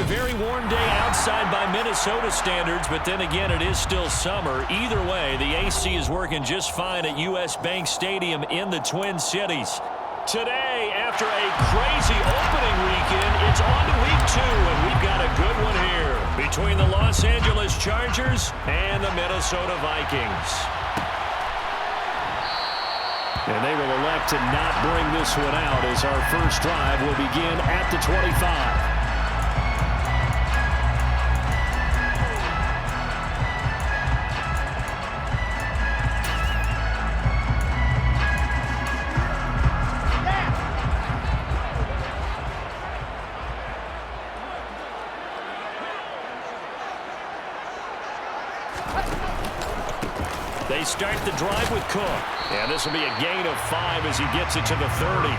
very warm day outside by Minnesota standards, but then again, it is still summer. Either way, the AC is working just fine at US Bank Stadium in the Twin Cities. Today, after a crazy opening weekend, it's on to week 2, and we've got a good one here between the Los Angeles Chargers and the Minnesota Vikings. And they will elect to not bring this one out as our first drive will begin at the 25. They start the drive with Cook. And this will be a gain of 5 as he gets it to the 30.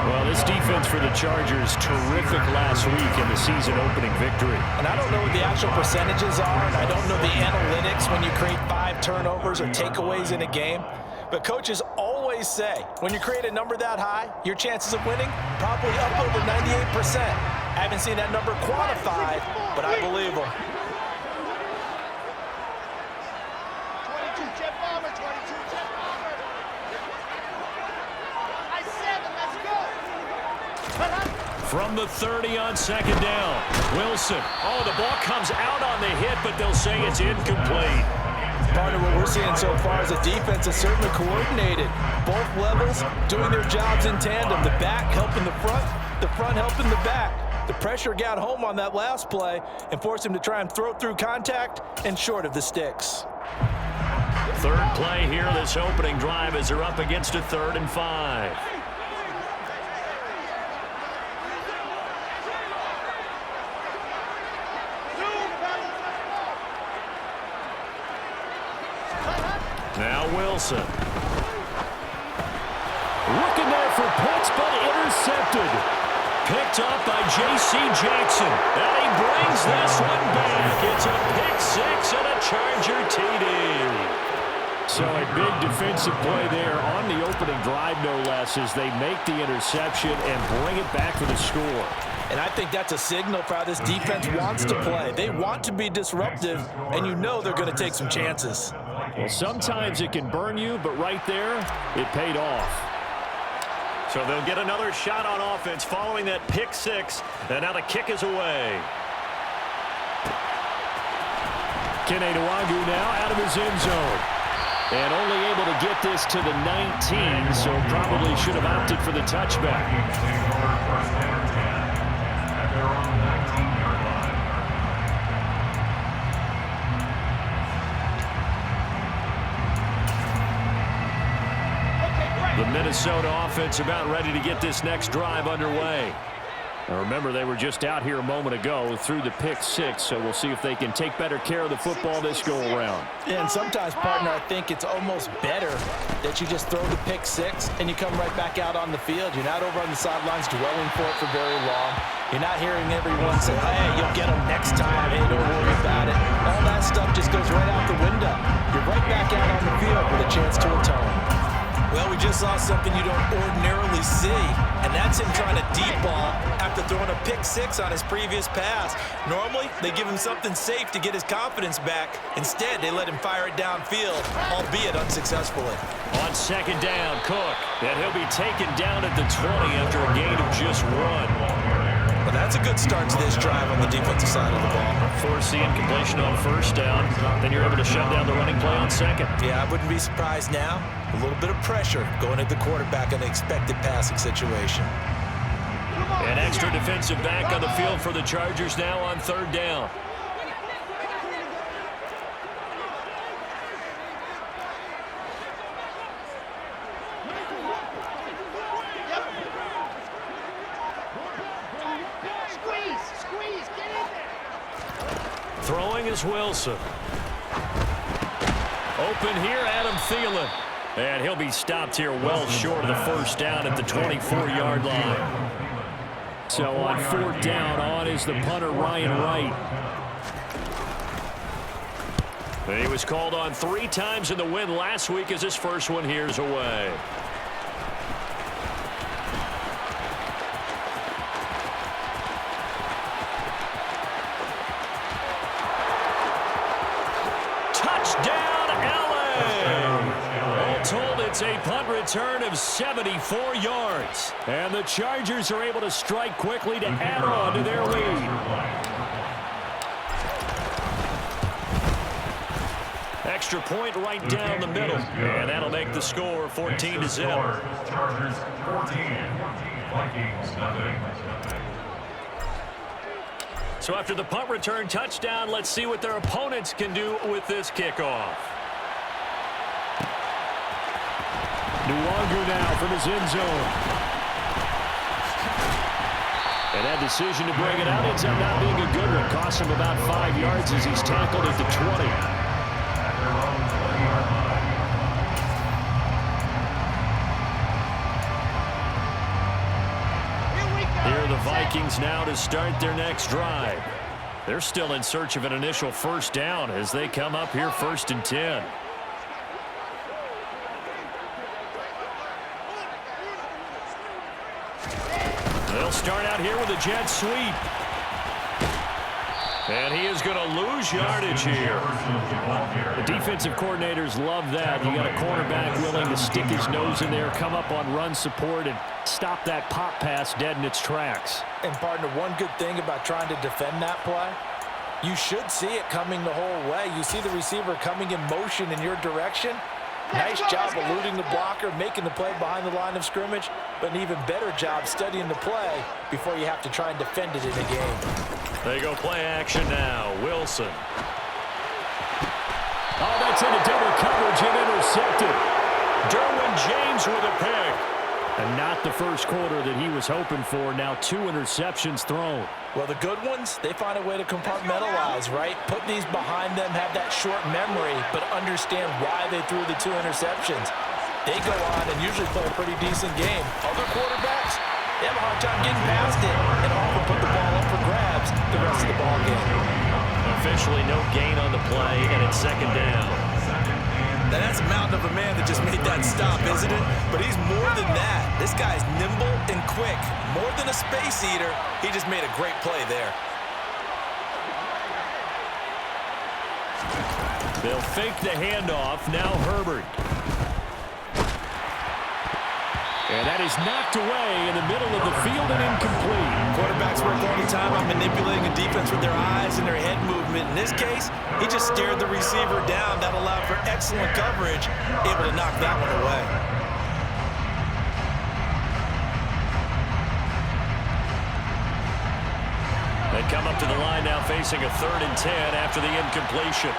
Well, this defense for the Chargers, terrific last week in the season opening victory. And I don't know what the actual percentages are, and I don't know the analytics when you create 5 turnovers or takeaways in a game. But coaches always say, when you create a number that high, your chances of winning probably up over 98%. I haven't seen that number quantified, but I believe them. From the 30 on second down, Wilson. Oh, the ball comes out on the hit, but they'll say it's incomplete. Part of what we're seeing so far is the defense is certainly coordinated. Both levels doing their jobs in tandem. The back helping the front helping the back. The pressure got home on that last play and forced him to try and throw through contact and short of the sticks. Third play here, this opening drive, as they're up against a 3rd and 5. Now Wilson. Looking there for Pitts, but intercepted. Picked up by J.C. Jackson. And he brings this one back. It's a pick 6 and a Charger TD. So a big defensive play there on the opening drive, no less, as they make the interception and bring it back for the score. And I think that's a signal for how this defense wants to play. They want to be disruptive, and you know they're going to take some chances. Well, sometimes it can burn you, but right there, it paid off. So they'll get another shot on offense following that pick 6, and now the kick is away. Kene Nwangwu now out of his end zone. And only able to get this to the 19, so probably should have opted for the touchback. The Minnesota offense about ready to get this next drive underway. Now remember, they were just out here a moment ago through the pick 6, so we'll see if they can take better care of the football this go-around. Yeah, and sometimes, partner, I think it's almost better that you just throw the pick 6 and you come right back out on the field. You're not over on the sidelines dwelling for it for very long. You're not hearing everyone say, hey, you'll get them next time. Hey, don't worry about it. All that stuff just goes right out the window. You're right back out on the field with a chance to atone. Well, we just saw something you don't ordinarily see, and that's him trying to deep ball after throwing a pick 6 on his previous pass. Normally, they give him something safe to get his confidence back. Instead, they let him fire it downfield, albeit unsuccessfully. On second down, Cook, and he'll be taken down at the 20 after a gain of just 1. Well, that's a good start to this drive on the defensive side of the ball. Force the incompletion on first down, then you're able to shut down the running play on second. Yeah, I wouldn't be surprised now. A little bit of pressure going at the quarterback in the expected passing situation. An extra defensive back on the field for the Chargers now on third down. Throwing is Wilson. Open here, Adam Thielen. And he'll be stopped here well short of the first down at the 24-yard line. So on fourth down, on is the punter, Ryan Wright. And he was called on 3 times in the win last week as his first one here's away. It's a punt return of 74 yards. And the Chargers are able to strike quickly to add on to their lead. Extra point right down the middle. And that'll make the score 14-0. Chargers 14. Vikings nothing. So after the punt return touchdown, let's see what their opponents can do with this kickoff. Wk2 now from his end zone. And that decision to bring it out ends up not being a good one. Cost him about 5 yards as he's tackled at the 20. Here are the Vikings now to start their next drive. They're still in search of an initial first down as they come up here 1st and 10. They'll start out here with a jet sweep. And he is going to lose yardage here. The defensive coordinators love that. You got a cornerback willing to stick his nose in there, come up on run support, and stop that pop pass dead in its tracks. And, partner, one good thing about trying to defend that play, you should see it coming the whole way. You see the receiver coming in motion in your direction. Nice job eluding the blocker, making the play behind the line of scrimmage, but an even better job studying the play before you have to try and defend it in a game. They go play action now. Wilson. Oh, that's into double coverage and intercepted. Derwin James with a pick. And not the first quarter that he was hoping for. Now 2 interceptions thrown. Well, the good ones, they find a way to compartmentalize, right? Put these behind them, have that short memory, but understand why they threw the 2 interceptions. They go on and usually play a pretty decent game. Other quarterbacks, they have a hard time getting past it and often put the ball up for grabs the rest of the ball game. Officially no gain on the play, and it's 2nd down. Now that's a mountain of a man that just made that stop, isn't it? But he's more than that. This guy's nimble and quick. More than a space eater, he just made a great play there. They'll fake the handoff. Now Herbert. And that is knocked away in the middle of the field and incomplete. Quarterbacks work all the time on manipulating a defense with their eyes and their head movement. In this case, he just stared the receiver down. That allowed for excellent coverage, able to knock that one away. They come up to the line now facing a 3rd and 10 after the incompletion.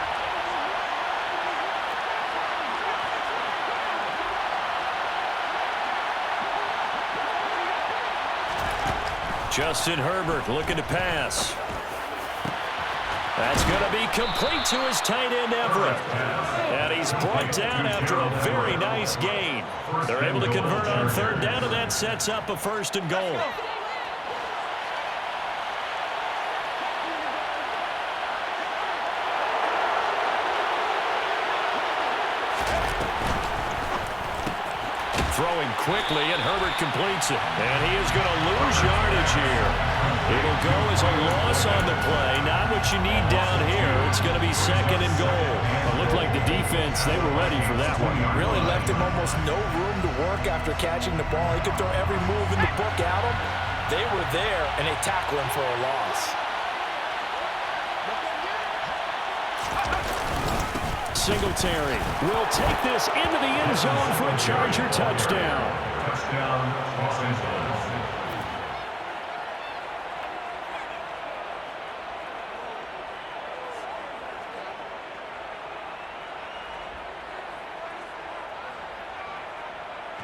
Justin Herbert looking to pass. That's going to be complete to his tight end, Everett. And he's brought down after a very nice gain. They're able to convert on 3rd down, and that sets up a 1st and goal. Throwing quickly, and Herbert completes it. And he is going to lose yardage here. It'll go as a loss on the play. Not what you need down here. It's going to be 2nd and goal. It looked like the defense, they were ready for that one. Really left him almost no room to work after catching the ball. He could throw every move in the book at him. They were there, and they tackle him for a loss. Singletary will take this into the end zone for a Charger touchdown. Touchdown, Los Angeles.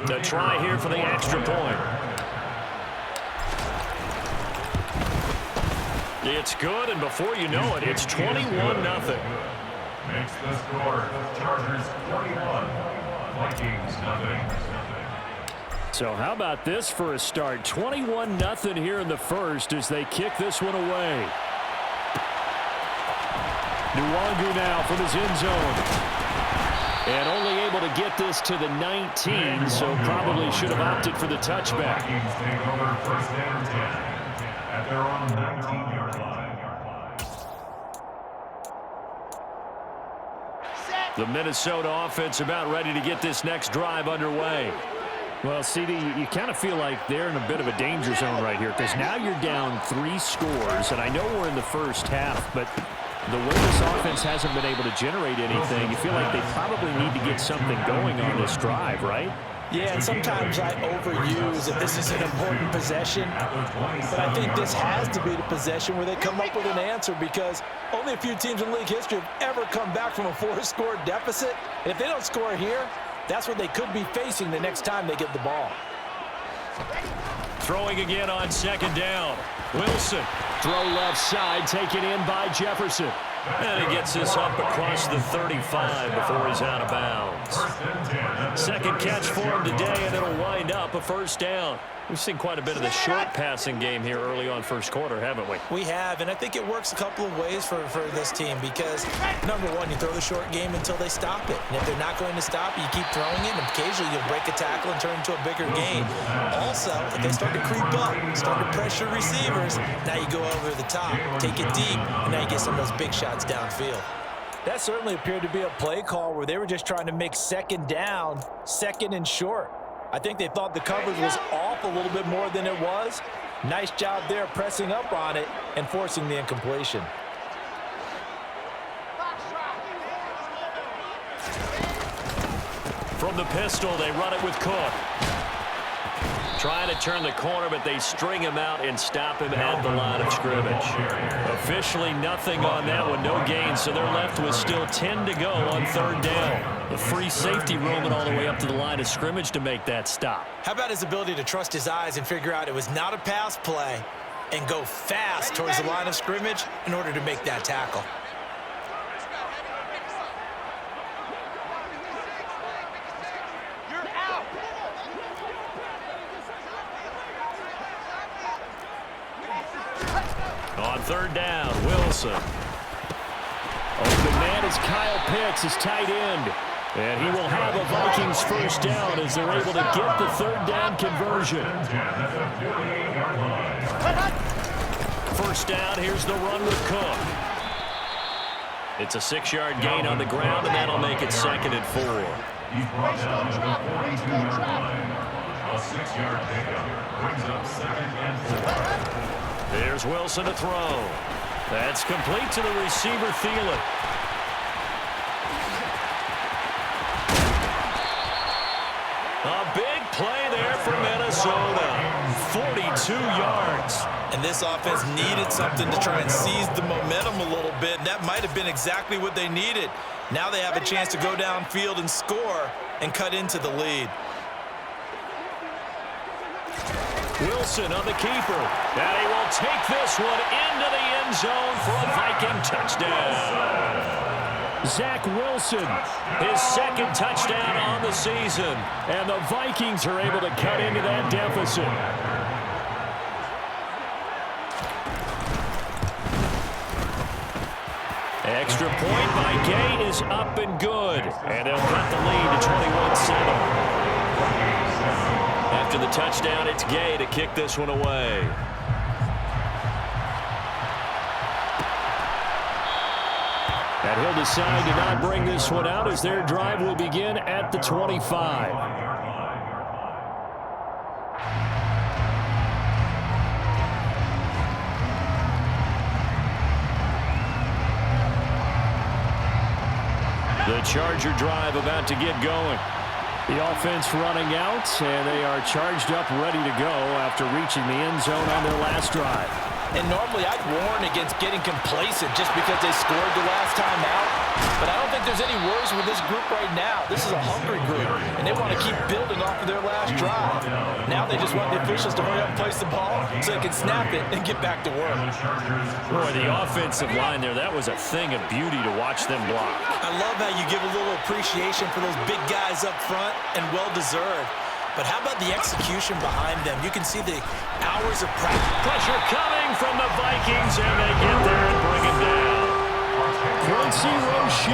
The try here for the extra point. It's good, and before you know it, it's 21-0. Makes the score Chargers 41, Vikings nothing. So how about this for a start? 21-0 here in the first as they kick this one away. Wk2 now from his end zone. And only able to get this to the 19, so probably should have opted for the touchback. Vikings take over 1st and 10 at their own 19-yard line. Set. The Minnesota offense about ready to get this next drive underway. Well, CD, you kind of feel like they're in a bit of a danger zone right here because now you're down 3 scores, and I know we're in the first half, but the way this offense hasn't been able to generate anything, you feel like they probably need to get something going on this drive, right? Yeah, and sometimes I overuse that this is an important possession, but I think this has to be the possession where they come up with an answer because only a few teams in league history have ever come back from a 4-score deficit. And if they don't score here, that's what they could be facing the next time they get the ball. Throwing again on second down. Wilson. Throw left side, taken in by Jefferson. And he gets this up across the 35 before he's out of bounds. Second catch for him today, and it'll wind up a first down. We've seen quite a bit of the short passing game here early on first quarter, haven't we? We have, and I think it works a couple of ways for this team because, number one, you throw the short game until they stop it. And if they're not going to stop it, you keep throwing it, and occasionally you'll break a tackle and turn it into a bigger gain. Also, if they start to creep up, start to pressure receivers, now you go over the top, take it deep, and now you get some of those big shots downfield. That certainly appeared to be a play call where they were just trying to make second down, second and short. I think they thought the coverage was off a little bit more than it was. Nice job there pressing up on it and forcing the incompletion. From the pistol, they run it with Cook. Trying to turn the corner, but they string him out and stop him at the line of scrimmage. Officially nothing on that one, no gain, so they're left with still 10 to go on third down. The free safety roaming all the way up to the line of scrimmage to make that stop. How about his ability to trust his eyes and figure out it was not a pass play and go fast towards the line of scrimmage in order to make that tackle? On third down, Wilson. Open man is Kyle Pitts, his tight end. And he will have a Vikings first down as they're able to get the third down conversion. First down, here's the run with Cook. It's a 6-yard gain on the ground, and that'll make it 2nd and 4. He's brought down to the 42-yard line. A 6-yard pickup brings up 2nd and 4. There's Wilson to throw. That's complete to the receiver, Thielen. A big play there for Minnesota. 42 yards. And this offense needed something to try and seize the momentum a little bit, and that might have been exactly what they needed. Now they have a chance to go downfield and score and cut into the lead. Wilson on the keeper. And he will take this one into the end zone for a Viking touchdown. Zach Wilson, his 2nd touchdown on the season. And the Vikings are able to cut into that deficit. Extra point by Gay is up and good. And they'll cut the lead to 21-7. After the touchdown, it's Gay to kick this one away. And he'll decide to not bring this one out as their drive will begin at the 25. The Charger drive about to get going. The offense running out, and they are charged up, ready to go after reaching the end zone on their last drive. And normally I'd warn against getting complacent just because they scored the last time out. But I don't think there's any worries with this group right now. This is a hungry group, and they want to keep building off of their last drive. Now they just want the officials to hurry up and place the ball so they can snap it and get back to work. Boy, the offensive line there, that was a thing of beauty to watch them block. I love how you give a little appreciation for those big guys up front, and well-deserved. But how about the execution behind them? You can see the hours of practice. Pressure coming from the Vikings, and they get there and bring it down. Quincy Roche.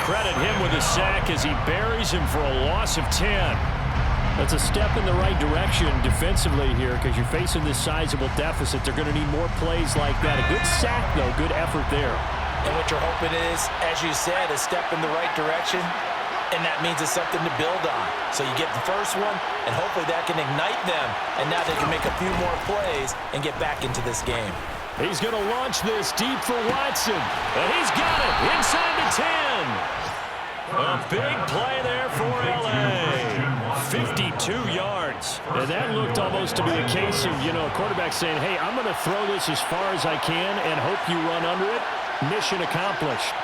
Credit him with a sack as he buries him for a loss of 10. That's a step in the right direction defensively here because you're facing this sizable deficit. They're going to need more plays like that. A good sack, though. Good effort there. And what you're hoping is, as you said, a step in the right direction, and that means it's something to build on. So you get the first one, and hopefully that can ignite them, and now they can make a few more plays and get back into this game. He's going to launch this deep for Watson, and he's got it inside the 10. A big play there for L.A. 52 yards. And that looked almost to be a case of, a quarterback saying, hey, I'm going to throw this as far as I can and hope you run under it. Mission accomplished.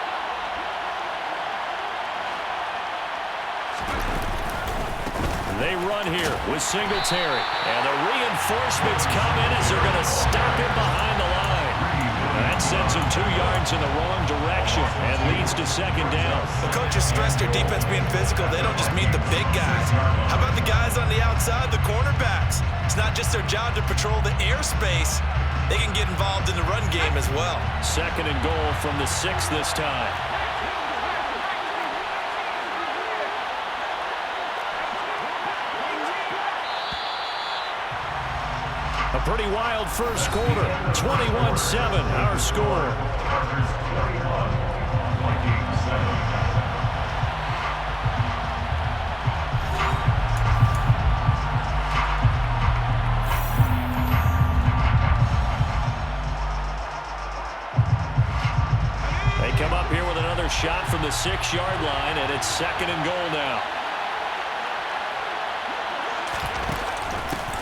They run here with Singletary. And the reinforcements come in as they're going to stop him behind the line. That sends him 2 yards in the wrong direction and leads to second down. The coaches stress their defense being physical. They don't just mean the big guys. How about the guys on the outside, the cornerbacks? It's not just their job to patrol the airspace. They can get involved in the run game as well. Second and goal from the 6 this time. A pretty wild first quarter. 21-7, our score. They come up here with another shot from the 6-yard line, and it's second and goal now.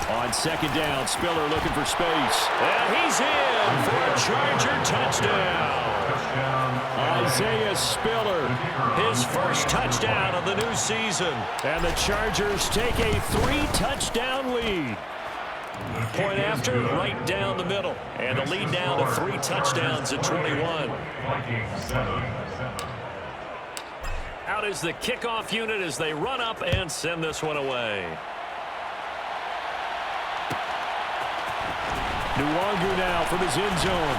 On second down, Spiller looking for space. And he's in for a Charger touchdown. Isaiah Spiller, his first touchdown of the new season. And the Chargers take a 3-touchdown lead. Point after, right down the middle. And the lead down to 3 touchdowns at 21. Out is the kickoff unit as they run up and send this one away. Nwangu now from his end zone.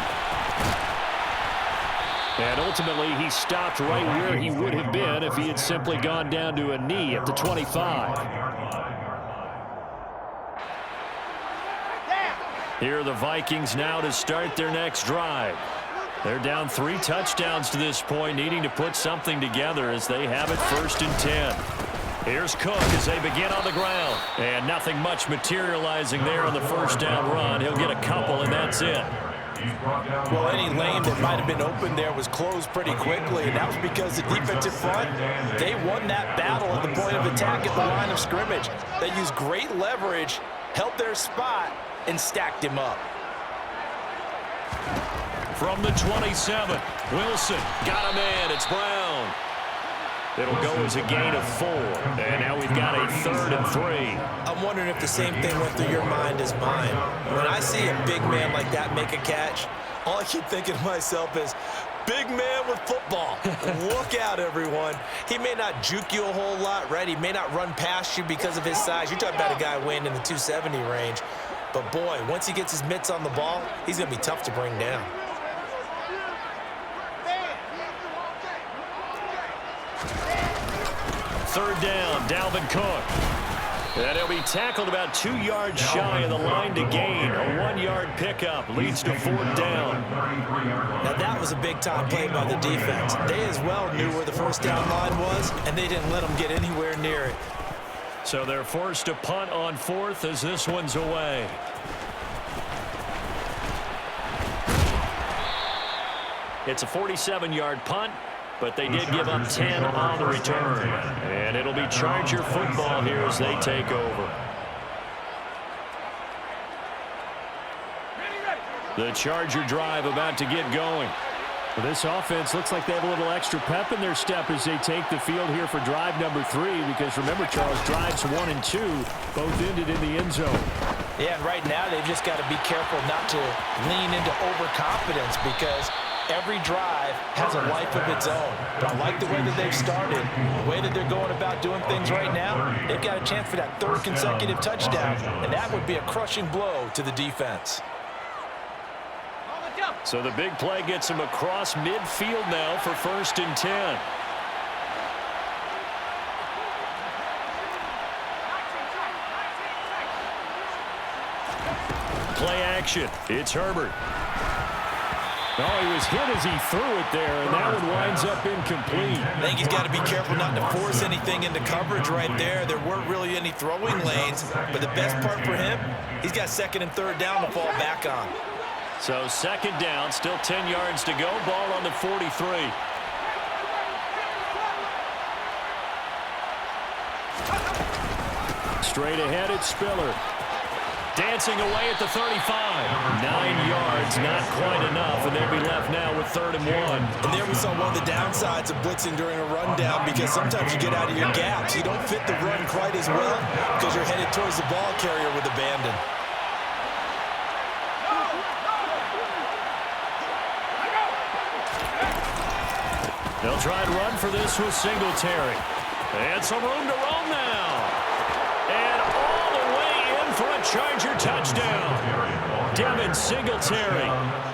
And ultimately, he stopped right where he would have been if he had simply gone down to a knee at the 25. Here are the Vikings now to start their next drive. They're down 3 touchdowns to this point, needing to put something together as they have it 1st and 10. Here's Cook as they begin on the ground. And nothing much materializing there on the first down run. He'll get a couple, and that's it. Well, any lane that might have been open there was closed pretty quickly, and that was because the defensive front, they won that battle at the point of attack at the line of scrimmage. They used great leverage, held their spot, and stacked him up. From the 27, Wilson got him in. It's Brown. It'll go as a gain of 4. And now we've got a 3rd and 3. I'm wondering if the same thing went through your mind as mine. When I see a big man like that make a catch, all I keep thinking to myself is, big man with football. Look out, everyone. He may not juke you a whole lot, right? He may not run past you because of his size. You're talking about a guy weighing in the 270 range. But, boy, once he gets his mitts on the ball, he's going to be tough to bring down. Third down, Dalvin Cook. And he'll be tackled about 2 yards shy of the line to gain. A 1-yard pickup leads to 4th down. Now that was a big-time play by the defense. They as well knew where the first down line was, and they didn't let them get anywhere near it. So they're forced to punt on 4th as this one's away. It's a 47-yard punt, but they did give up 10 on the return. And it'll be Charger football here as they take over. The Charger drive about to get going. Well, this offense looks like they have a little extra pep in their step as they take the field here for drive number 3. Because remember, Charles, drives 1 and 2 both ended in the end zone. Yeah, and right now they've just got to be careful not to lean into overconfidence because every drive has a life of its own. But I like the way that they've started, the way that they're going about doing things right now. They've got a chance for that 3rd consecutive touchdown, and that would be a crushing blow to the defense. So the big play gets him across midfield now for 1st and 10. Play action. It's Herbert. Oh, he was hit as he threw it there, and that one winds up incomplete. I think he's got to be careful not to force anything into coverage right there. There weren't really any throwing lanes, but the best part for him, he's got second and third down to fall back on. So second down, still 10 yards to go. Ball on the 43. Straight ahead, it's Spiller. Dancing away at the 35. 9 yards, not quite enough, and they'll be left now with 3rd and 1. And there we saw one of the downsides of blitzing during a rundown, because sometimes you get out of your gaps. You don't fit the run quite as well because you're headed towards the ball carrier with abandon. They'll try and run for this with Singletary. And some room to roam now. And all the way in for a Charger touchdown. Devin Singletary,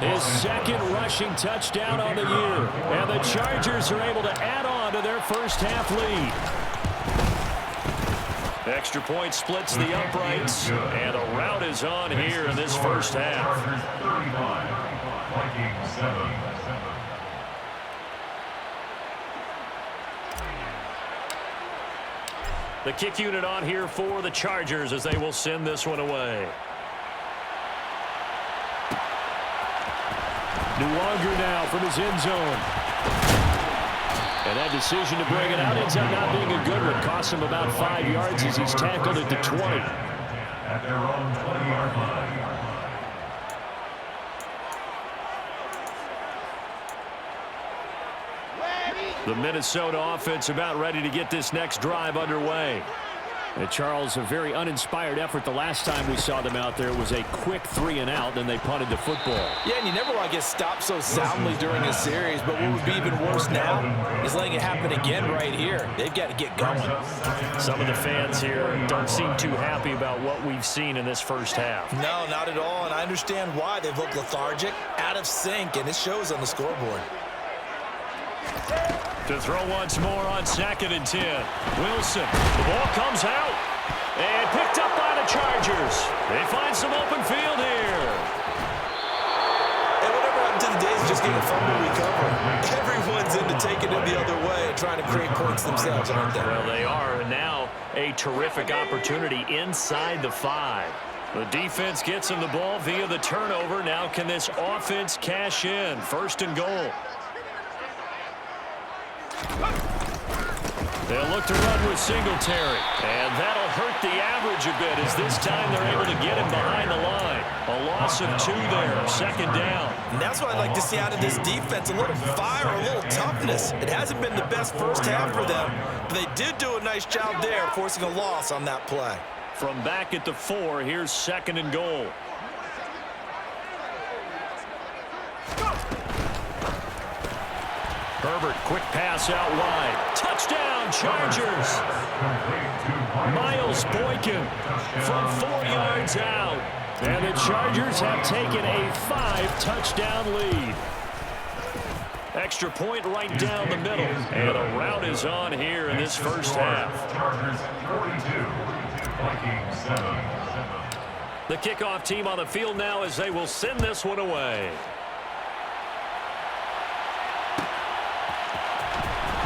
his second rushing touchdown on the year. And the Chargers are able to add on to their first half lead. Extra point splits the uprights. And a rout is on here in this first half. Chargers 35, Vikings 7. The kick unit on here for the Chargers as they will send this one away. Wk2 now from his end zone. And that decision to bring it out ends up not being a good one. Costs him about 5 yards as he's tackled at the 20. At their own 20-yard line. The Minnesota offense about ready to get this next drive underway. And Charles, a very uninspired effort the last time we saw them out there. It was a quick 3-and-out, then they punted the football. Yeah, and you never want to get stopped so soundly during a series, but what would be even worse now is letting it happen again right here. They've got to get going. Some of the fans here don't seem too happy about what we've seen in this first half. No, not at all, and I understand why. They've looked lethargic, out of sync, and it shows on the scoreboard. To throw once more on 2nd and 10. Wilson, the ball comes out and picked up by the Chargers. They find some open field here. And whatever happened to the days of just getting a fumble recovery? Everyone's into taking it the other way and trying to create points themselves, aren't they? Well, they are, and now a terrific opportunity inside the 5. The defense gets him the ball via the turnover. Now can this offense cash in? 1st and goal. They'll look to run with Singletary. And that'll hurt the average a bit as this time they're able to get him behind the line. A loss of 2 there, 2nd down. And that's what I'd like to see out of this defense, a little fire, a little toughness. It hasn't been the best first half for them, but they did do a nice job there, forcing a loss on that play. From back at the 4, here's 2nd and goal. Herbert, quick pass out wide. Touchdown, Chargers. Miles Boykin from 4 yards out. And the Chargers have taken a 5-touchdown lead. Extra point right down the middle. And a rout is on here in this first half. Chargers 42, Vikings 7. The kickoff team on the field now as they will send this one away.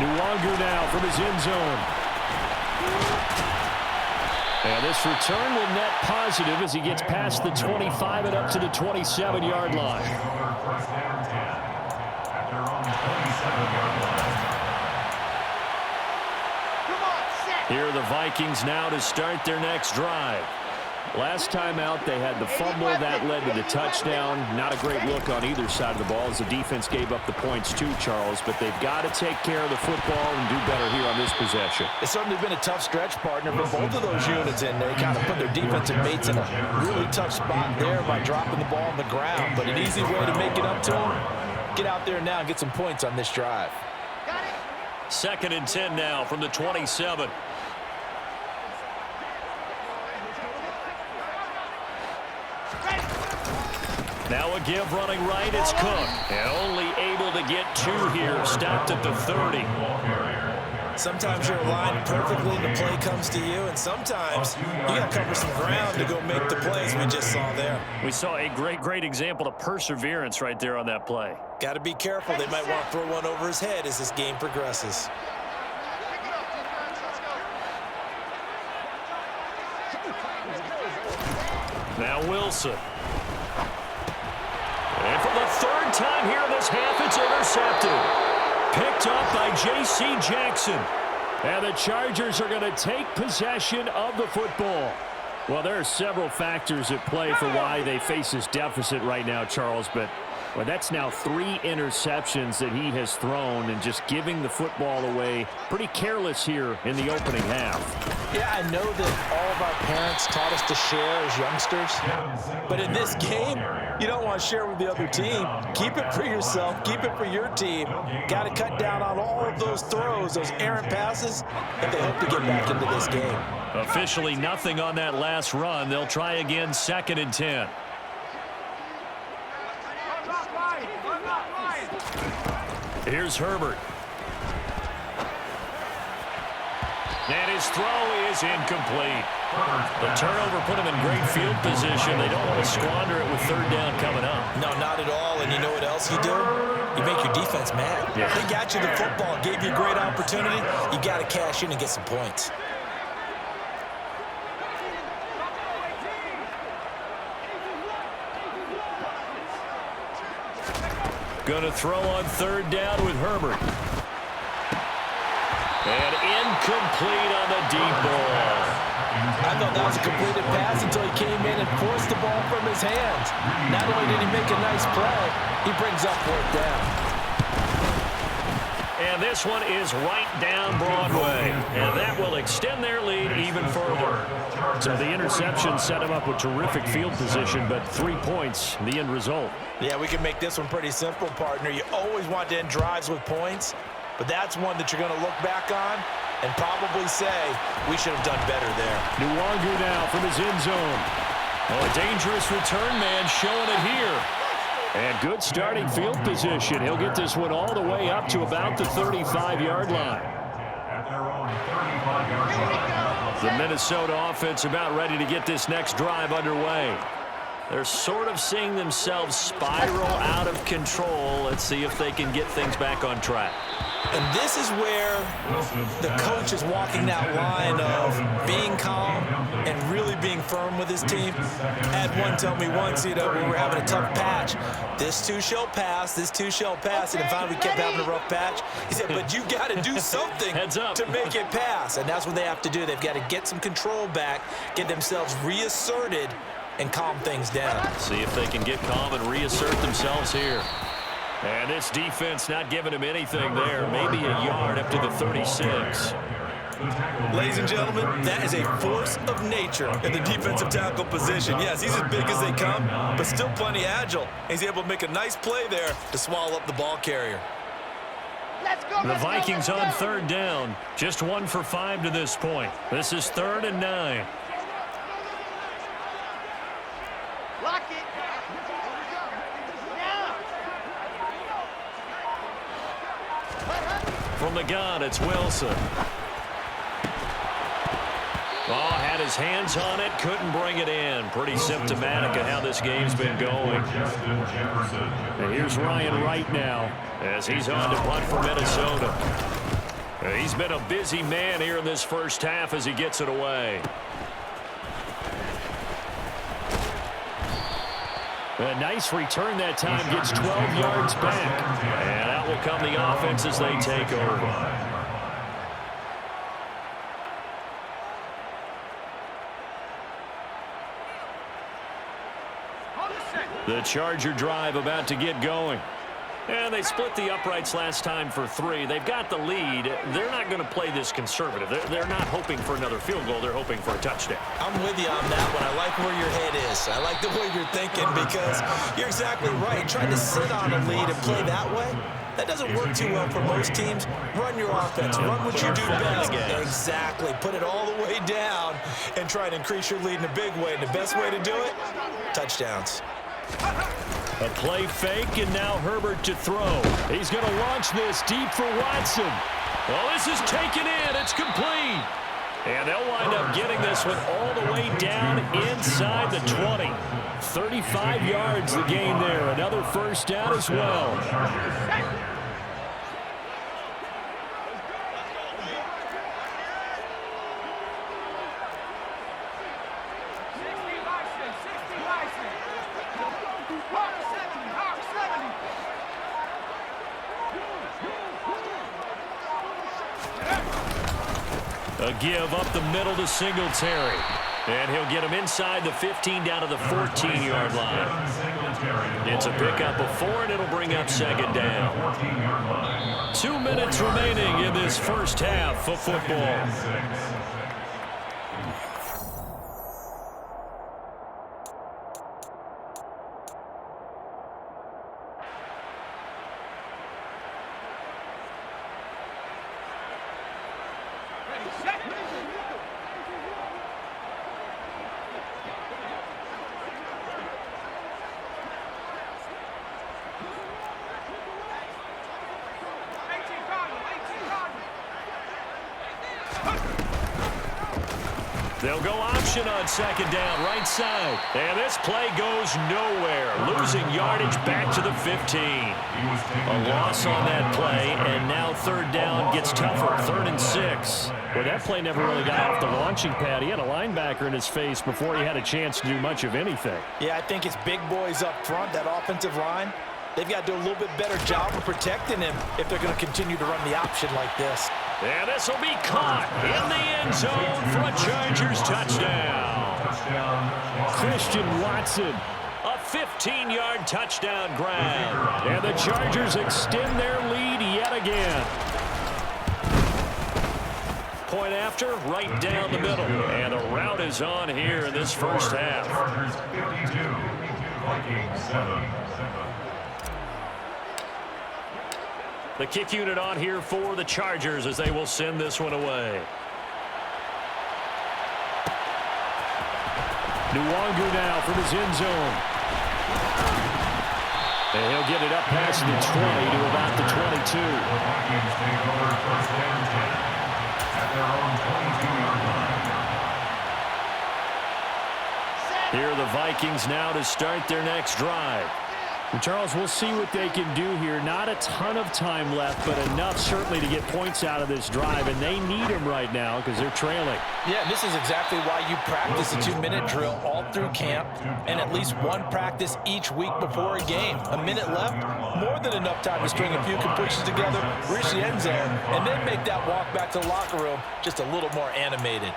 Wk2 now from his end zone. And this return will net positive as he gets past the 25 and up to the 27-yard line. First down 10 at their own 27-yard line. Here are the Vikings now to start their next drive. Last time out, they had the fumble. That led to the touchdown. Not a great look on either side of the ball as the defense gave up the points too, Charles. But they've got to take care of the football and do better here on this possession. It's certainly been a tough stretch, partner, but both of those units in there kind of put their defensive mates in a really tough spot there by dropping the ball on the ground. But an easy way to make it up to them, get out there now and get some points on this drive. 2nd and 10 now from the 27. Now a give running right, it's Cook. And only able to get 2 here, stopped at the 30. Sometimes you're aligned perfectly and the play comes to you, and sometimes you got to cover some ground to go make the plays we just saw there. We saw a great example of perseverance right there on that play. Got to be careful. They might want to throw one over his head as this game progresses. Now Wilson. And for the third time here in this half, it's intercepted. Picked up by J.C. Jackson. And the Chargers are going to take possession of the football. Well, there are several factors at play for why they face this deficit right now, Charles, but well, that's now 3 interceptions that he has thrown and just giving the football away. Pretty careless here in the opening half. Yeah, I know that all of our parents taught us to share as youngsters, but in this game, you don't want to share with the other team. Keep it for yourself. Keep it for your team. Got to cut down on all of those throws, those errant passes, if they hope to get back into this game. Officially nothing on that last run. They'll try again, 2nd and 10. Here's Herbert. And his throw is incomplete. The turnover put him in great field position. They don't want to squander it with 3rd down coming up. No, not at all. And you know what else you do? You make your defense mad. Yeah. They got you the football, gave you a great opportunity. You got to cash in and get some points. Going to throw on 3rd down with Herbert. And incomplete on the deep ball. I thought that was a completed pass until he came in and forced the ball from his hands. Not only did he make a nice play, he brings up 4th down. And this one is right down Broadway. And that will extend their lead even further. So the interception set him up with terrific field position, but 3 points, the end result. Yeah, we can make this one pretty simple, partner. You always want to end drives with points, but that's one that you're going to look back on and probably say, we should have done better there. Wk2 now from his end zone. Oh, a dangerous return man showing it here. And good starting field position. He'll get this one all the way up to about the 35-yard line. The Minnesota offense about ready to get this next drive underway. They're sort of seeing themselves spiral out of control. Let's see if they can get things back on track. And this is where the coach is walking that line of being calm and really being firm with his team. I had one tell me once, when we were having a tough patch, this too shall pass, this too shall pass. And finally we kept having a rough patch. He said, but you got to do something to make it pass. And that's what they have to do. They've got to get some control back, get themselves reasserted, and calm things down. See if they can get calm and reassert themselves here. And this defense not giving him anything there. Maybe a yard up to the 36. Ladies and gentlemen, that is a force of nature in the defensive tackle position. Yes, he's as big as they come, but still plenty agile. He's able to make a nice play there to swallow up the ball carrier. The Vikings on 3rd down. Just 1 for 5 to this point. This is 3rd and 9. Lock it. From the gun, it's Wilson. Oh, had his hands on it, couldn't bring it in. Pretty symptomatic of how this game's been going. And here's Ryan Wright now as he's on to punt for Minnesota. He's been a busy man here in this first half as he gets it away. A nice return that time, gets 12 yards back. And out will come the offense as they take over. The Charger drive about to get going. And they split the uprights last time for 3. They've got the lead. They're not going to play this conservative. They're not hoping for another field goal. They're hoping for a touchdown. I'm with you on that one. I like where your head is. I like the way you're thinking because you're exactly right. Trying to sit on a lead and play that way, that doesn't work too well for most teams. Run your offense. Run what you do best. Exactly. Put it all the way down and try to increase your lead in a big way. And the best way to do it, touchdowns. A play fake, and now Herbert to throw. He's going to launch this deep for Watson. Well, this is taken in. It's complete. And they'll wind up getting this one all the way down inside the 20. 35 yards the gain there. Another first down as well. A give up the middle to Singletary. And he'll get him inside the 15 down to the 14-yard line. It's a pickup of 4, and it'll bring up second down. 2 minutes remaining in this first half of football. They'll go option on second down, right side. And this play goes nowhere. Losing yardage back to the 15. A loss on that play, and now third down gets tougher. 3rd and 6. Well, that play never really got off the launching pad. He had a linebacker in his face before he had a chance to do much of anything. Yeah, I think it's big boys up front, that offensive line. They've got to do a little bit better job of protecting him if they're going to continue to run the option like this. And this will be caught in the end zone for a Chargers touchdown. Christian Watson. A 15-yard touchdown grab. And the Chargers extend their lead yet again. Point after, right down the middle. And a route is on here in this first half. Chargers 52, Vikings 7. The kick unit on here for the Chargers as they will send this one away. Nwangu now from his end zone. And he'll get it up past the 20 to about the 22. The Vikings take over first and 10 at their own 22-yard line. Here are the Vikings now to start their next drive. And Charles, we'll see what they can do here. Not a ton of time left, but enough certainly to get points out of this drive, and they need them right now because they're trailing. Yeah, this is exactly why you practice a 2-minute drill all through camp and at least one practice each week before a game. A minute left, more than enough time to string a few completions together, reach the end zone, and then make that walk back to the locker room just a little more animated.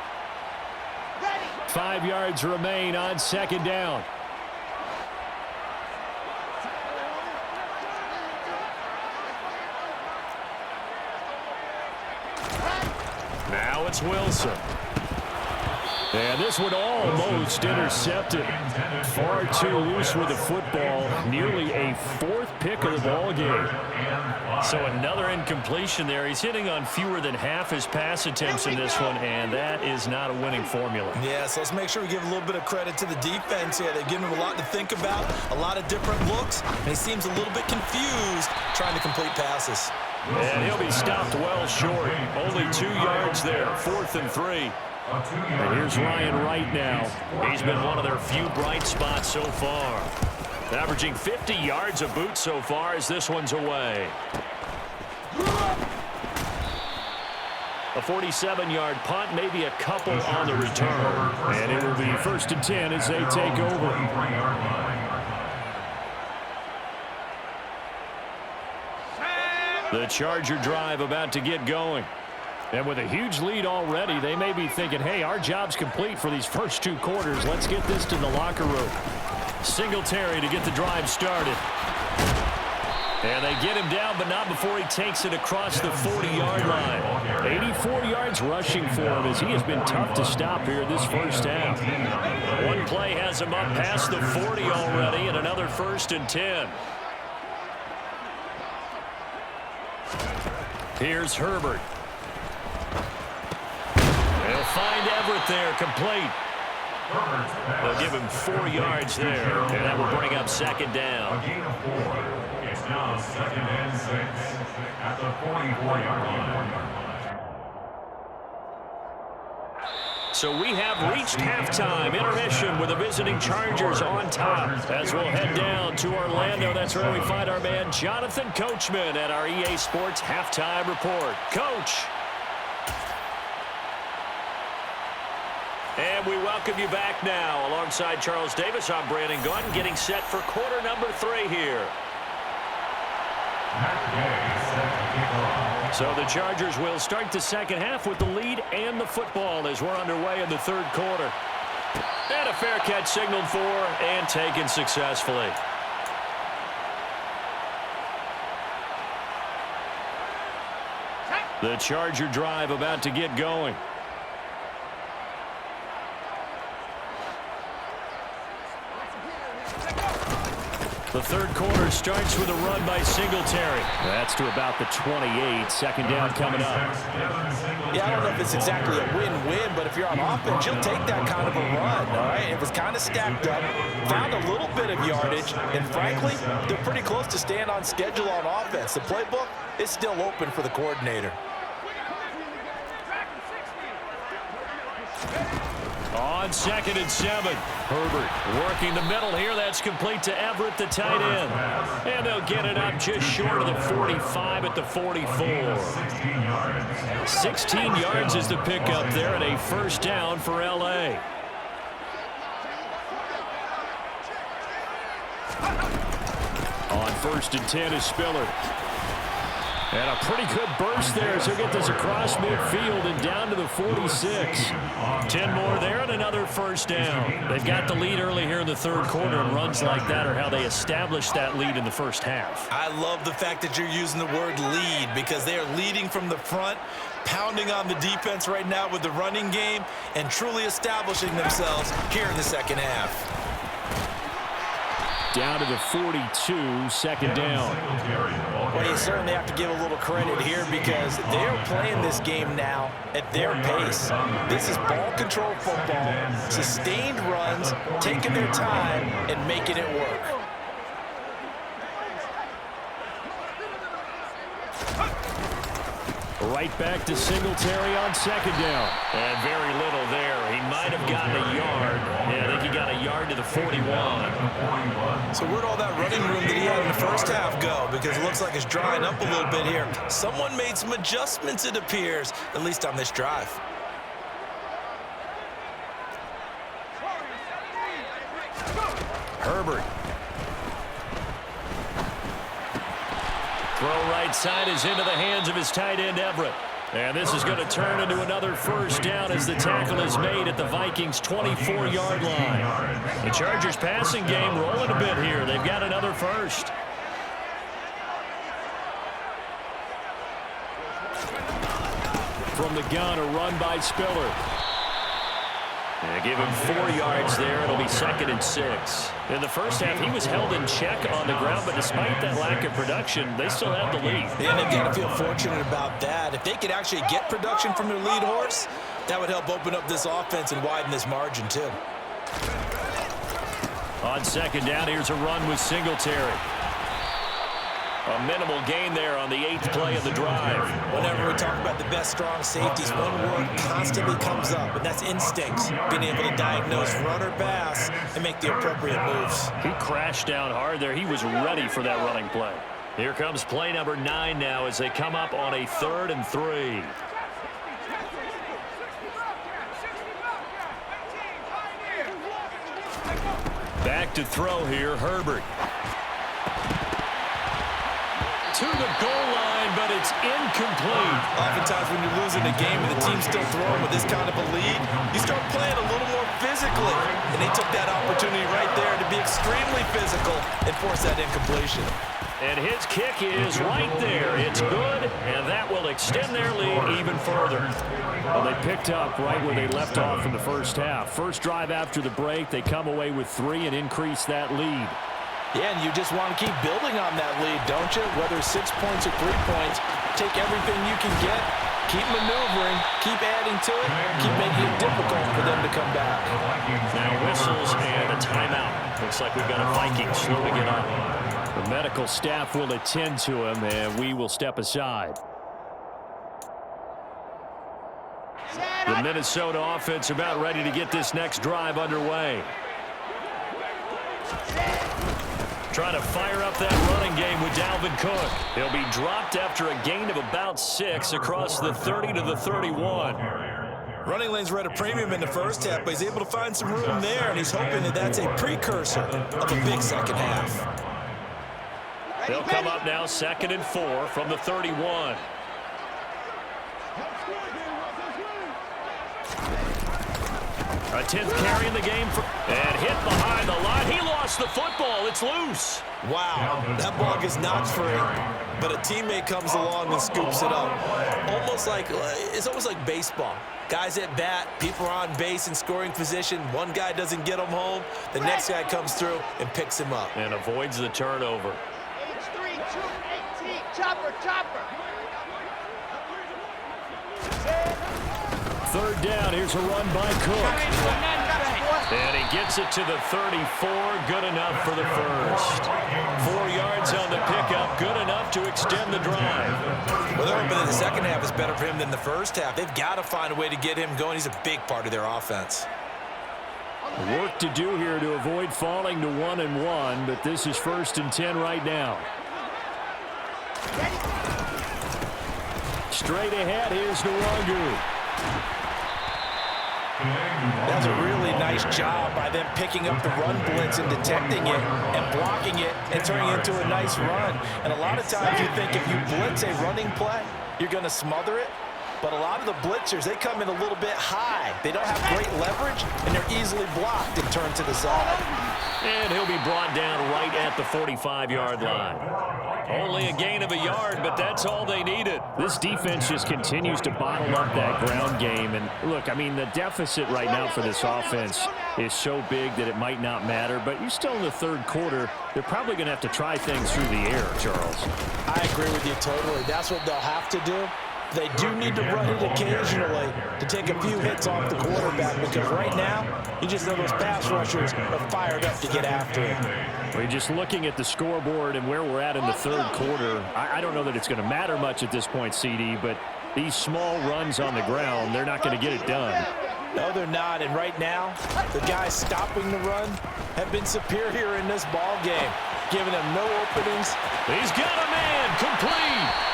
5 yards remain on second down. Now it's Wilson. And this one almost intercepted. Far too loose with the football. Nearly a 4th pick of the ball game. So another incompletion there. He's hitting on fewer than half his pass attempts in this one, and that is not a winning formula. Yeah, so let's make sure we give a little bit of credit to the defense here. They've given him a lot to think about, a lot of different looks, and he seems a little bit confused trying to complete passes. And he'll be stopped well short. Only 2 yards there. 4th and 3. And here's Ryan Wright now. He's been one of their few bright spots so far. Averaging 50 yards a boot so far as this one's away. A 47-yard punt, maybe a couple on the return. And it will be 1st and 10 as they take over. The Charger drive about to get going. And with a huge lead already, they may be thinking, hey, our job's complete for these first 2 quarters. Let's get this to the locker room. Singletary to get the drive started. And they get him down, but not before he takes it across the 40-yard line. 84 yards rushing for him as he has been tough to stop here this first half. One play has him up past the 40 already, and another 1st and 10. Here's Herbert. They'll find Everett there, complete. They'll give him 4 yards there, and that will bring up second down. A gain of 4. It's now 2nd and 6 at the 44-yard line. So we have reached halftime. Intermission with the visiting Chargers on top. As we'll head down to Orlando, that's where we find our man Jonathan Coachman at our EA Sports Halftime Report. Coach. And we welcome you back now. Alongside Charles Davis, I'm Brandon Gunn, getting set for quarter number 3 here. So the Chargers will start the second half with the lead and the football as we're underway in the third quarter. And a fair catch signaled for and taken successfully. The Charger drive about to get going. The third quarter starts with a run by Singletary. That's to about the 28. Second down coming up. Yeah, I don't know if it's exactly a win-win, but if you're on offense, you'll take that kind of a run, all right? It was kind of stacked up, found a little bit of yardage, and frankly, they're pretty close to staying on schedule on offense. The playbook is still open for the coordinator. On 2nd and 7. Herbert working the middle here. That's complete to Everett, the tight end. And they'll get it up just short of the 45 at the 44. 16 yards is the pickup there and a first down for L.A. On 1st and 10 is Spiller. And a pretty good burst there as he'll get this across midfield and down to the 46. 10 more there and another first down. They've got the lead early here in the third quarter, and runs like that are how they established that lead in the first half. I love the fact that you're using the word lead because they are leading from the front, pounding on the defense right now with the running game, and truly establishing themselves here in the second half. Down to the 42, second down. Well, you certainly have to give a little credit here because they're playing this game now at their pace. This is ball control football, sustained runs, taking their time and making it work. Right back to Singletary on second down. And very little there. He might have gotten a yard. Yeah, I think he got a yard to the 41. So where'd all that running room that he had in the first half go? Because it looks like it's drying up a little bit here. Someone made some adjustments, it appears, at least on this drive. Herbert. Throw right side is into the hands of his tight end, Everett. And this is going to turn into another first down as the tackle is made at the Vikings' 24-yard line. The Chargers passing game rolling a bit here. They've got another first. From the gun, a run by Spiller. They give him 4 yards there. It'll be 2nd and 6. In the first half, he was held in check on the ground, but despite that lack of production, they still have the lead. And they've got to feel fortunate about that. If they could actually get production from their lead horse, that would help open up this offense and widen this margin, too. On second down, here's a run with Singletary. A minimal gain there on the 8th play of the drive. Whenever we talk about the best strong safeties, one word constantly comes up, and that's instincts. Being able to diagnose run or pass and make the appropriate moves. He crashed down hard there. He was ready for that running play. Here comes play number 9 now as they come up on a 3rd and 3. Back to throw here, Herbert. To the goal line, but it's incomplete. Oftentimes when you're losing a game and the team's still throwing with this kind of a lead, you start playing a little more physically. And they took that opportunity right there to be extremely physical and force that incompletion. And his kick is right there. It's good, and that will extend their lead even further. Well, they picked up right where they left off in the first half. First drive after the break, they come away with 3 and increase that lead. Yeah, and you just want to keep building on that lead, don't you? Whether 6 points or 3 points, take everything you can get Keep maneuvering, keep adding to it, keep making it difficult for them to come back. Now whistles and a timeout. Looks like we've got a Viking slowing it up. The medical staff will attend to him, and we will step aside. The Minnesota offense about ready to get this next drive underway. Trying to fire up that running game with Dalvin Cook. He'll be dropped after a gain of about 6 across the 30 to the 31. Running lanes were at a premium in the first half, but he's able to find some room there, and he's hoping that that's a precursor of a big second half. They'll come up now 2nd and 4 from the 31. A 10th carry in the game and hit behind the line. He lost the football. It's loose. Wow, that ball gets knocked free, but a teammate comes along and scoops it up. It's almost like baseball. Guys at bat, people are on base in scoring position. One guy doesn't get him home. The next guy comes through and picks him up. And avoids the turnover. H3, 218, chopper. 3rd down. Here's a run by Cook. And he gets it to the 34. Good enough for the first. 4 yards on the pickup. Good enough to extend the drive. Well, they're hoping that the second half is better for him than the first half. They've got to find a way to get him going. He's a big part of their offense. Work to do here to avoid falling to 1-1, but this is 1st and 10 right now. Straight ahead, here's Nwangu. That's a really nice job by them picking up the run blitz and detecting it and blocking it and turning it into a nice run. And a lot of times you think if you blitz a running play, you're going to smother it. But a lot of the blitzers, they come in a little bit high. They don't have great leverage, and they're easily blocked and turned to the side. And he'll be brought down right at the 45-yard line. Only a gain of a yard, but that's all they needed. This defense just continues to bottle up that ground game. And look, I mean, the deficit right now for this offense is so big that it might not matter. But you're still in the 3rd quarter. They're probably going to have to try things through the air, Charles. I agree with you totally. That's what they'll have to do. They do need to run it occasionally to take a few hits off the quarterback, because right now, you just know those pass rushers are fired up to get after it. We're just looking at the scoreboard and where we're at in the 3rd quarter. I don't know that it's going to matter much at this point, CD, but these small runs on the ground, they're not going to get it done. No, they're not. And right now, the guys stopping the run have been superior in this ball game, giving them no openings. He's got a man complete.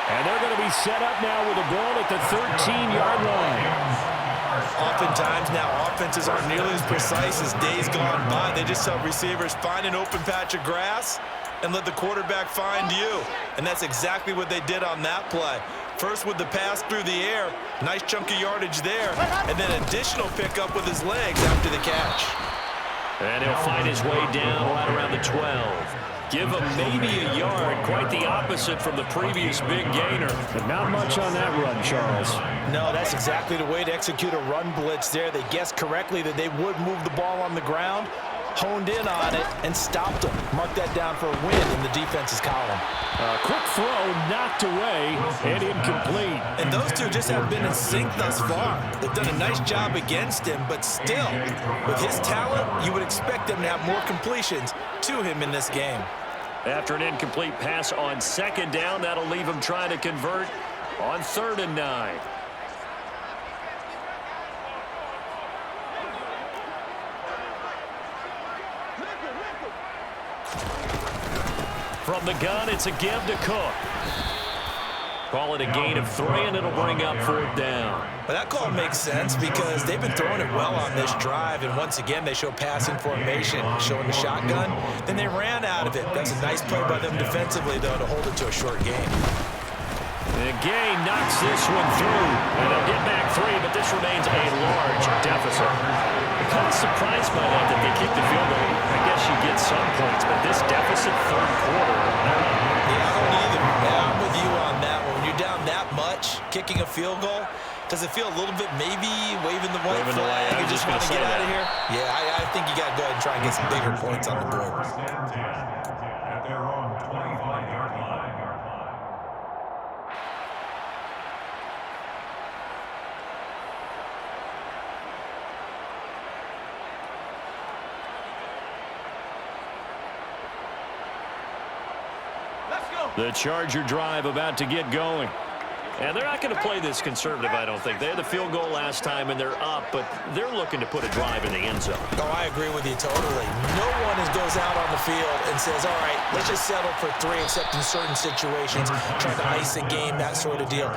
And they're going to be set up now with a ball at the 13-yard line. Oftentimes now, offenses aren't nearly as precise as days gone by. They just tell receivers, find an open patch of grass and let the quarterback find you. And that's exactly what they did on that play. First with the pass through the air, nice chunk of yardage there, and then additional pickup with his legs after the catch. And he'll find his way down right around the 12. Give him maybe a yard, quite the opposite from the previous big gainer. But not much on that run, Charles. No, that's exactly the way to execute a run blitz there. They guessed correctly that they would move the ball on the ground, honed in on it, and stopped them. Mark that down for a win in the defense's column. A quick throw knocked away and incomplete. And those two just haven't been in sync thus far. They've done a nice job against him, but still, with his talent, you would expect them to have more completions to him in this game. After an incomplete pass on 2nd down, that'll leave him trying to convert on 3rd and 9. From the gun, it's a give to Cook. Call it a gain of 3, and it'll bring up 4th down. Well, that call makes sense because they've been throwing it well on this drive, and once again, they show passing formation, showing the shotgun. Then they ran out of it. That's a nice play by them defensively, though, to hold it to a short game. And Gay knocks this one through, and they'll get back 3, but this remains a large deficit. I'm kind of surprised by that they kicked the field goal. I guess you get some points, but this deficit 3rd quarter, Yeah, I don't either. Yeah, I'm with you on that one. When you're down that much, kicking a field goal, does it feel a little bit maybe waving the white flag? You just want to get out of here? Yeah, I think you got to go ahead and try and get some bigger points on the board. At their own 25-yard line. The Charger drive about to get going. And they're not going to play this conservative, I don't think. They had the field goal last time, and they're up, but they're looking to put a drive in the end zone. Oh, I agree with you totally. No one goes out on the field and says, all right, let's just settle for 3, except in certain situations, trying to ice a game, that sort of deal.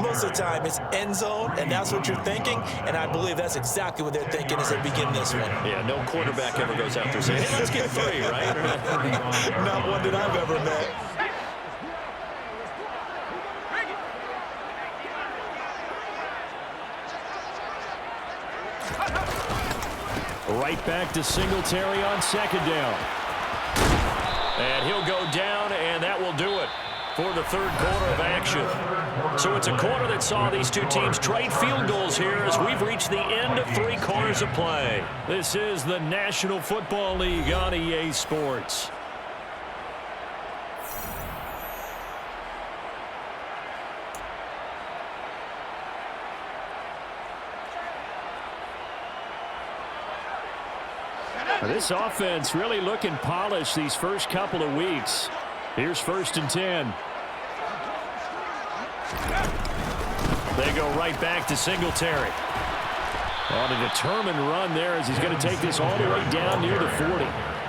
Most of the time, it's end zone, and that's what you're thinking, and I believe that's exactly what they're thinking as they begin this one. Yeah, no quarterback ever goes out there saying, hey, let's get 3, right? Not one that I've ever met. Right back to Singletary on second down. And he'll go down, and that will do it for the third quarter of action. So it's a quarter that saw these two teams trade field goals here as we've reached the end of 3 quarters of play. This is the National Football League on EA Sports. This offense really looking polished these first couple of weeks. Here's 1st and 10. They go right back to Singletary. On a determined run there as he's going to take this all the way down near the 40.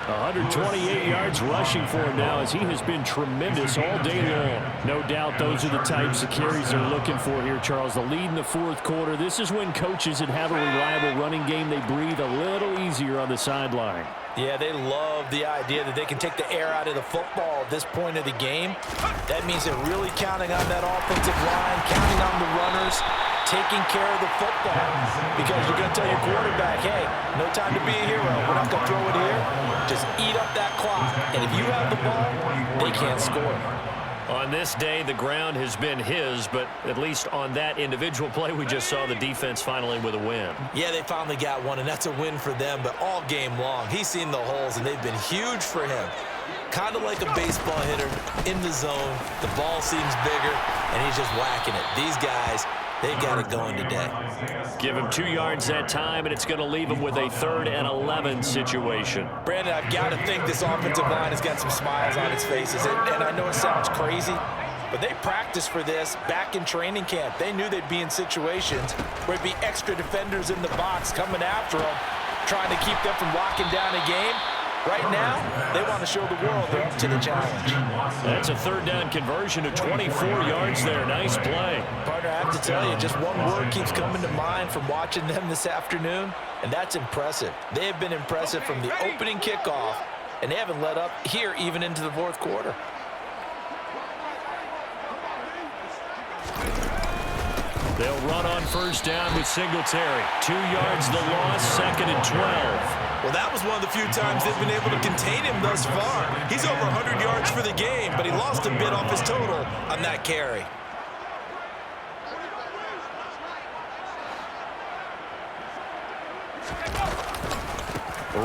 128 yards rushing for him now as he has been tremendous all day long. No doubt those are the types of carries they're looking for here, Charles. The lead in the 4th quarter. This is when coaches that have a reliable running game, they breathe a little easier on the sideline. Yeah, they love the idea that they can take the air out of the football at this point of the game. That means they're really counting on that offensive line, counting on the runners, taking care of the football. Because you're going to tell your quarterback, hey, no time to be a hero. We're not going to throw it here. Just eat up that clock. And if you have the ball, they can't score. On this day, the ground has been his, but at least on that individual play, we just saw the defense finally with a win. Yeah, they finally got one, and that's a win for them. But all game long, he's seen the holes, and they've been huge for him. Kind of like a baseball hitter in the zone. The ball seems bigger, and he's just whacking it. These guys, they got it going today. Give him 2 yards that time, and it's going to leave him with a 3rd and 11 situation. Brandon, I've got to think this offensive line has got some smiles on its faces. And I know it sounds crazy, but they practiced for this back in training camp. They knew they'd be in situations where it'd be extra defenders in the box coming after them, trying to keep them from locking down a game. Right now, they want to show the world they're up to the challenge. That's a 3rd down conversion of 24 yards there. Nice play. Partner, I have to tell you, just one word keeps coming to mind from watching them this afternoon, and that's impressive. They have been impressive from the opening kickoff, and they haven't let up here even into the 4th quarter. They'll run on 1st down with Singletary. 2 yards the loss, 2nd and 12. Well, that was one of the few times they've been able to contain him thus far. He's over 100 yards for the game, but he lost a bit off his total on that carry.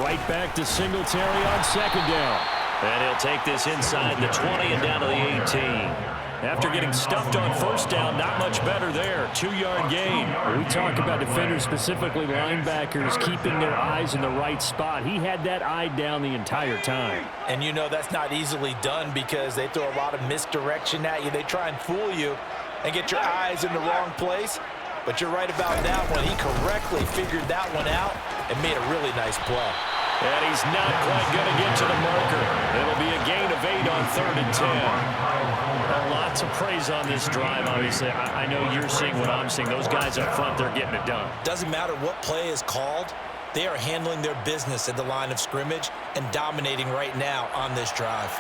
Right back to Singletary on 2nd down. And he'll take this inside the 20 and down to the 18. After getting stuffed on 1st down, not much better there. 2-yard gain. We talk about defenders, specifically linebackers, keeping their eyes in the right spot. He had that eye down the entire time. And you know that's not easily done because they throw a lot of misdirection at you. They try and fool you and get your eyes in the wrong place. But you're right about that one. He correctly figured that one out and made a really nice play. And he's not quite going to get to the marker. It'll be a gain of 8 on 3rd and 10. Lots of praise on this drive, obviously. I know you're seeing what I'm seeing. Those guys up front, they're getting it done. Doesn't matter what play is called. They are handling their business at the line of scrimmage and dominating right now on this drive.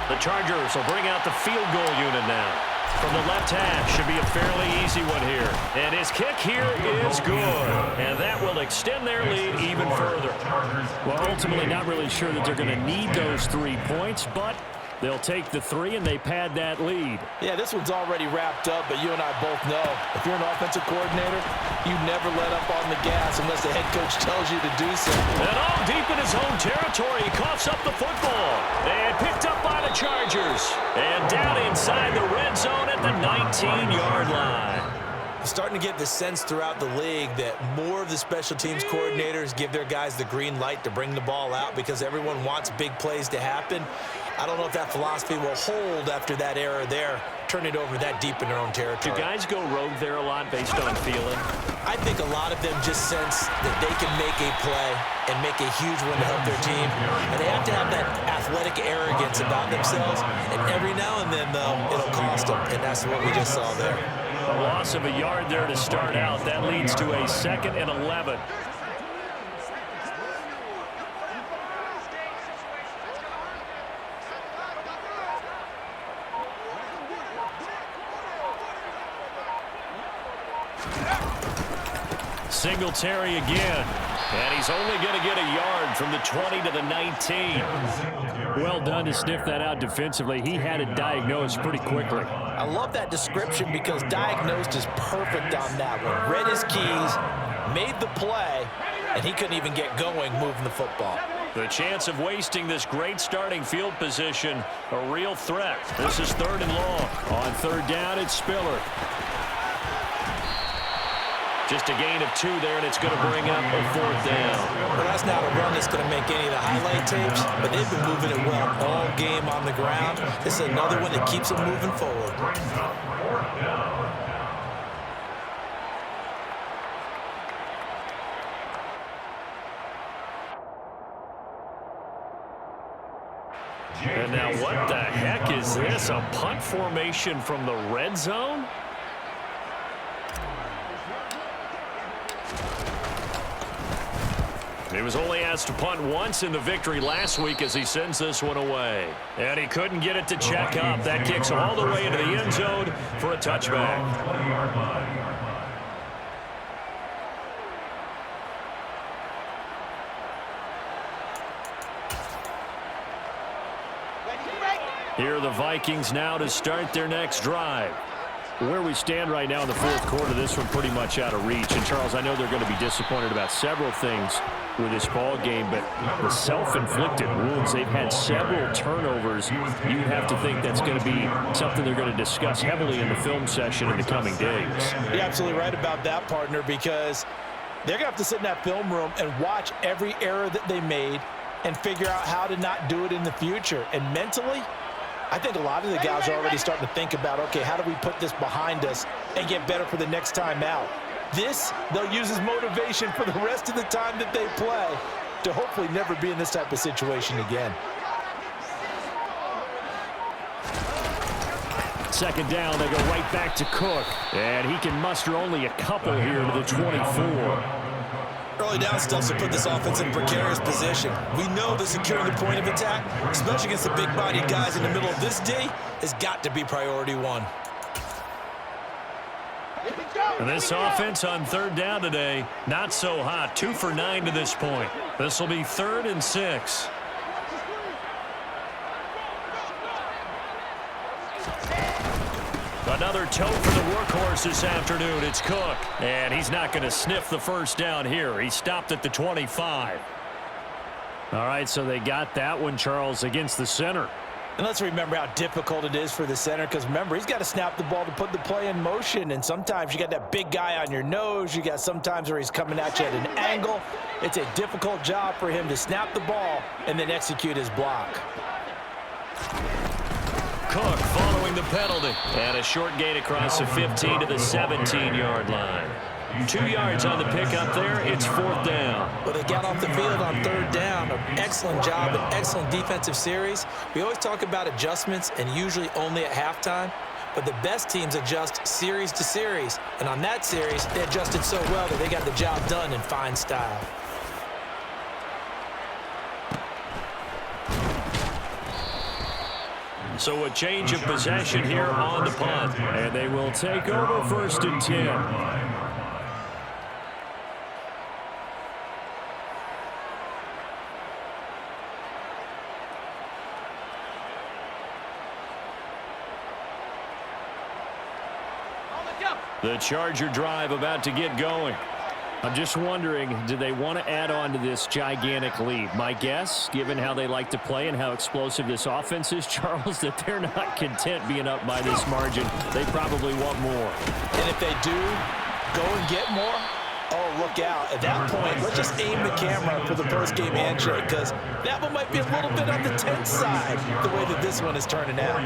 The Chargers will bring out the field goal unit now. From the left half, should be a fairly easy one here. And his kick here is good. And that will extend their lead even further. Well, ultimately, not really sure that they're going to need those 3 points, but they'll take the 3 and they pad that lead. Yeah, this one's already wrapped up, but you and I both know if you're an offensive coordinator, you never let up on the gas unless the head coach tells you to do so. And all deep in his own territory, he coughs up the football. And picked up by the Chargers. And down inside the red zone at the 19-yard line. I'm starting to get the sense throughout the league that more of the special teams coordinators give their guys the green light to bring the ball out because everyone wants big plays to happen. I don't know if that philosophy will hold after that error there, turn it over that deep in their own territory. Do guys go rogue there a lot based on feeling? I think a lot of them just sense that they can make a play and make a huge one to help their team. And they have to have that athletic arrogance about themselves. And every now and then, though, it'll cost them. And that's what we just saw there. A loss of a yard there to start out. That leads to a 2nd and 11. Singletary again. And he's only going to get a yard from the 20 to the 19. Well done to sniff that out defensively. He had it diagnosed pretty quickly. I love that description because diagnosed is perfect on that one. Read his keys, made the play, and he couldn't even get going moving the football. The chance of wasting this great starting field position, a real threat. This is 3rd and long. On 3rd down, it's Spiller. Just a gain of 2 there, and it's going to bring up a 4th down. Well, that's not a run that's going to make any of the highlight tapes, but they've been moving it well all game on the ground. This is another one that keeps them moving forward. And now what the heck is this? A punt formation from the red zone? He was only asked to punt once in the victory last week as he sends this one away. And he couldn't get it to check up. That kicks all the way into the end zone for a touchback. Here are the Vikings now to start their next drive. Where we stand right now in the 4th quarter, this one pretty much out of reach. And, Charles, I know they're going to be disappointed about several things with this ball game, but the self-inflicted wounds, they've had several turnovers. You'd have to think that's going to be something they're going to discuss heavily in the film session in the coming days. You're absolutely right about that, partner, because they're going to have to sit in that film room and watch every error that they made and figure out how to not do it in the future. And mentally, I think a lot of the guys are already starting to think about, okay, how do we put this behind us and get better for the next time out? This, they'll use as motivation for the rest of the time that they play to hopefully never be in this type of situation again. 2nd down, they go right back to Cook. And he can muster only a couple here to the 24. Early down stuff to put this offense in a precarious position. We know that securing the point of attack, especially against the big-bodied guys in the middle of this D, has got to be priority 1. And this offense on 3rd down today, not so hot. 2 for 9 to this point. This will be 3rd and 6. Another tote for the workhorse this afternoon. It's Cook. And he's not going to sniff the 1st down here. He stopped at the 25. All right, so they got that one, Charles, against the center. And let's remember how difficult it is for the center, because remember, he's got to snap the ball to put the play in motion, and sometimes you got that big guy on your nose. You got sometimes where he's coming at you at an angle. It's a difficult job for him to snap the ball and then execute his block. Cook following the penalty. And a short gain across the 15 to the 17-yard line. 2 yards on the pickup there. It's 4th down. Well, they got off the field on 3rd down. An excellent job, an excellent defensive series. We always talk about adjustments and usually only at halftime. But the best teams adjust series to series. And on that series, they adjusted so well that they got the job done in fine style. So a change of possession here on the punt. And they will take over 1st and 10. The Charger drive about to get going. I'm just wondering, do they want to add on to this gigantic lead? My guess, given how they like to play and how explosive this offense is, Charles, that they're not content being up by this margin. They probably want more. And if they do go and get more, oh, look out. At that point, let's just aim the camera for the post-game handshake, because that one might be a little bit on the tense side, the way that this one is turning out.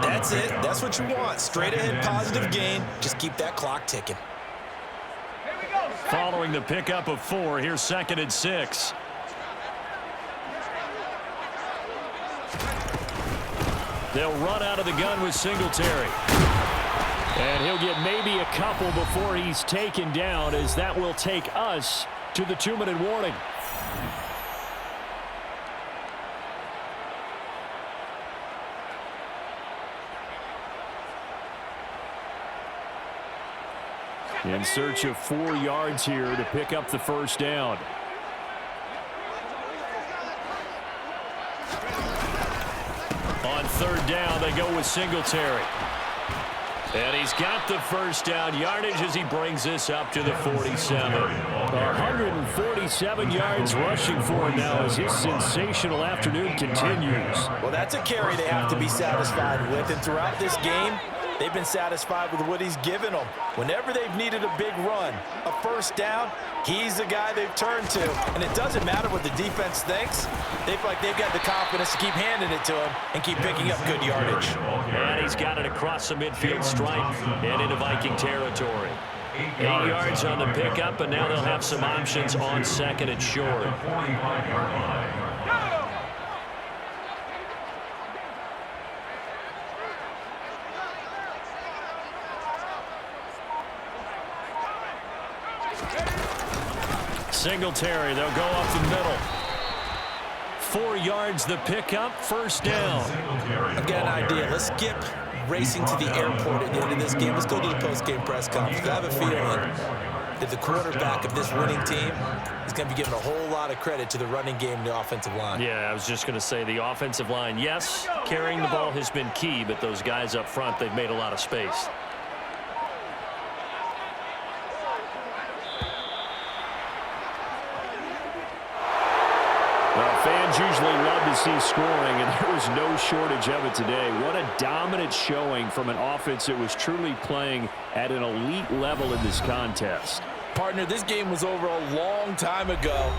That's it. That's what you want. Straight ahead, positive gain. Just keep that clock ticking. Following the pickup of 4, here's 2nd and 6. They'll run out of the gun with Singletary. And he'll get maybe a couple before he's taken down, as that will take us to the 2-minute warning. In search of 4 yards here to pick up the first down. On 3rd down, they go with Singletary. And he's got the first down yardage as he brings this up to the 47. 147 yards rushing for him now as his sensational afternoon continues. Well, that's a carry they have to be satisfied with. And throughout this game, they've been satisfied with what he's given them. Whenever they've needed a big run, a first down, he's the guy they've turned to. And it doesn't matter what the defense thinks. They feel like they've got the confidence to keep handing it to him and keep picking up good yardage. And he's got it across the midfield stripe and into Viking territory. 8 yards on the pickup, and now they'll have some options on 2nd and short. Singletary, they'll go up the middle. 4 yards the pickup, first down. I've got an idea. Let's skip racing to the airport at the end of this game. Let's go to the post-game press conference. I have a feeling that the quarterback of this winning team is going to be giving a whole lot of credit to the running game and the offensive line. Yeah, I was just going to say the offensive line, yes, carrying the ball has been key, but those guys up front, they've made a lot of space. Well, fans usually love to see scoring, and there was no shortage of it today. What a dominant showing from an offense that was truly playing at an elite level in this contest. Partner, this game was over a long time ago,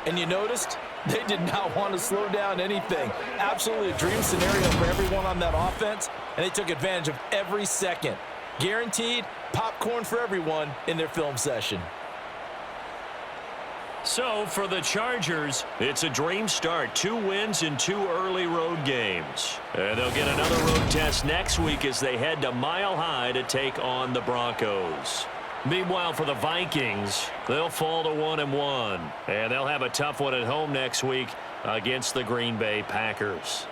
and you noticed they did not want to slow down anything. Absolutely a dream scenario for everyone on that offense, and they took advantage of every second. Guaranteed popcorn for everyone in their film session. So, for the Chargers, it's a dream start. 2 wins in 2 early road games. And they'll get another road test next week as they head to Mile High to take on the Broncos. Meanwhile, for the Vikings, they'll fall to 1-1. And they'll have a tough one at home next week against the Green Bay Packers.